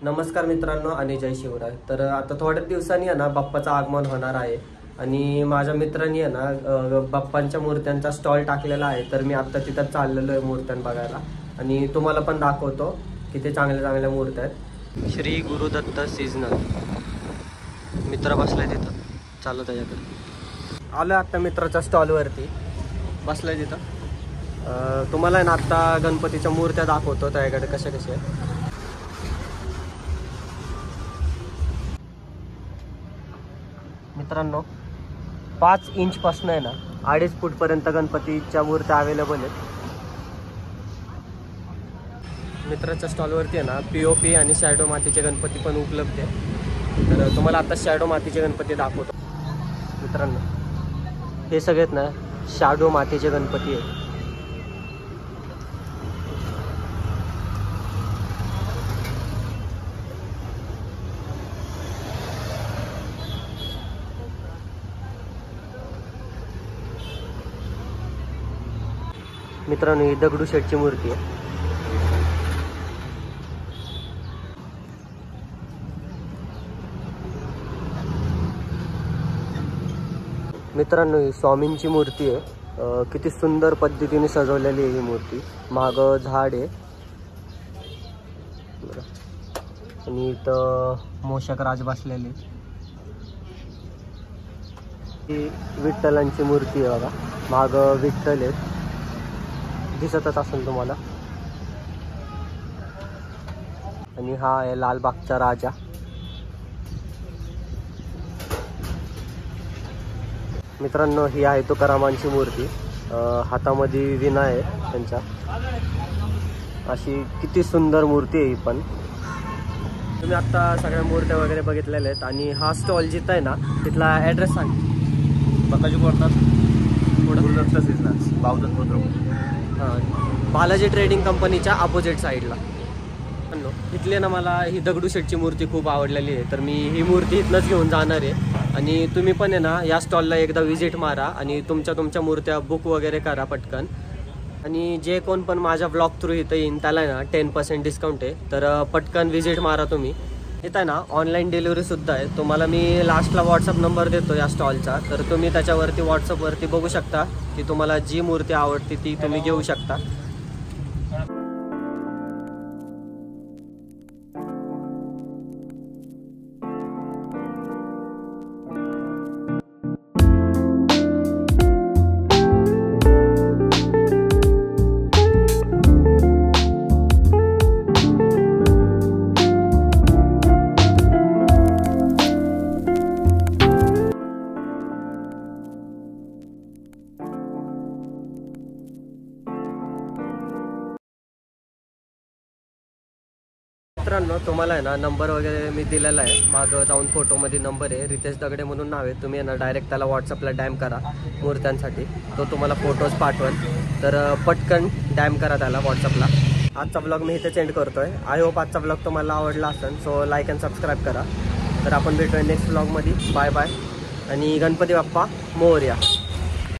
नमस्कार मित्रांनो आणि जय शिवराय. तर आता थोड्याच दिवसांनी आहे ना बाप्पाचं आगमन होणार आहे आणि माझ्या मित्रांनी आहे ना बाप्पांच्या मूर्त्यांचा स्टॉल टाकलेला आहे. तर मी आता तिथं चाललेलो आहे मूर्त्यां बघायला आणि तुम्हाला पण दाखवतो किती चांगल्या चांगल्या मूर्त्या आहेत. श्री गुरुदत्त सीजनल मित्र बसलाय तिथं, चालू त्याच्याकडे आलो आता मित्राच्या स्टॉलवरती बसलाय तिथं. तुम्हाला ना आता गणपतीच्या मूर्त्या दाखवतो त्याच्याकडे कशा कशा आहेत. मित्रांनो 5 इंचपासून आहे ना 2.5 फूटपर्यंत गणपतीच्या मूर्त्या अवेलेबल आहेत. मित्राच्या स्टॉलवरती आहे ना POP आणि शॅडो मातीचे गणपती पण उपलब्ध आहे. तर तुम्हाला आता शॅडो मातीचे गणपती दाखवतो. मित्रांनो हे सगळेत ना शॅडो मातीचे गणपती आहेत. मित्रांनो ही दगडूशेठची मूर्ती आहे. मित्रांनो ही स्वामींची मूर्ती आहे. किती सुंदर पद्धतीने सजवलेली आहे ही मूर्ती. मागं झाड आहे आणि इथं मोषक राज बसलेले. ही विठ्ठलांची मूर्ती आहे बघा. मागं विठ्ठल आहेत, दिसतच असेल तुम्हाला. आणि हा आहे लालबागचा राजा. मित्रांनो ही आहे तुकारामांची मूर्ती. हातामध्ये विणा आहे त्यांच्या. अशी किती सुंदर मूर्ती आहे ही पण. तुम्ही आता सगळ्या मूर्त्या वगैरे बघितलेल्या आहेत आणि हा स्टॉल जिथं आहे ना तिथला ॲड्रेस सांग. बकाजी बोलतात गुरुदत्त सीजनल्स बालाजी ट्रेडिंग कंपनीच्या अपोजिट साईडला. इथले ना मला ही दगडूशेठची मूर्ती खूप आवडलेली आहे. तर मी ही मूर्ती इथनंच घेऊन जाणार आहे आणि तुम्ही पण आहे ना या स्टॉलला एकदा व्हिजिट मारा आणि तुमच्या मूर्त्या बुक वगैरे करा पटकन. आणि जे कोण पण माझ्या ब्लॉग थ्रू इथं येईन त्याला ना 10% डिस्काउंट आहे. तर पटकन व्हिजिट मारा तुम्ही. इथं आहे ना ऑनलाईन डिलिव्हरीसुद्धा आहे. तुम्हाला मी लास्टला व्हॉट्सअप नंबर देतो या स्टॉलचा. तर तुम्ही त्याच्यावरती व्हॉट्सअपवरती बघू शकता की तुम्हाला जी मूर्ती आवडते ती तुम्ही घेऊ शकता. मित्रांनो तुम्हाला आहे ना नंबर वगैरे मी दिलेला आहे. मागं जाऊन फोटोमध्ये नंबर आहे. रितेश दगडे म्हणून नाव आहे. तुम्ही आहे ना डायरेक्ट त्याला व्हॉट्सअपला डॅम करा मूर्त्यांसाठी. तो तुम्हाला फोटोज पाठवेल. तर पटकन डॅम करा त्याला व्हॉट्सअपला. आजचा ब्लॉग मी इथे सेंड करतो आहे. आय होप आजचा ब्लॉग तुम्हाला आवडला असेल. सो लाईक अँड सबस्क्राईब करा. तर आपण भेटूया नेक्स्ट ब्लॉगमध्ये. बाय बाय आणि गणपती बाप्पा मोरया.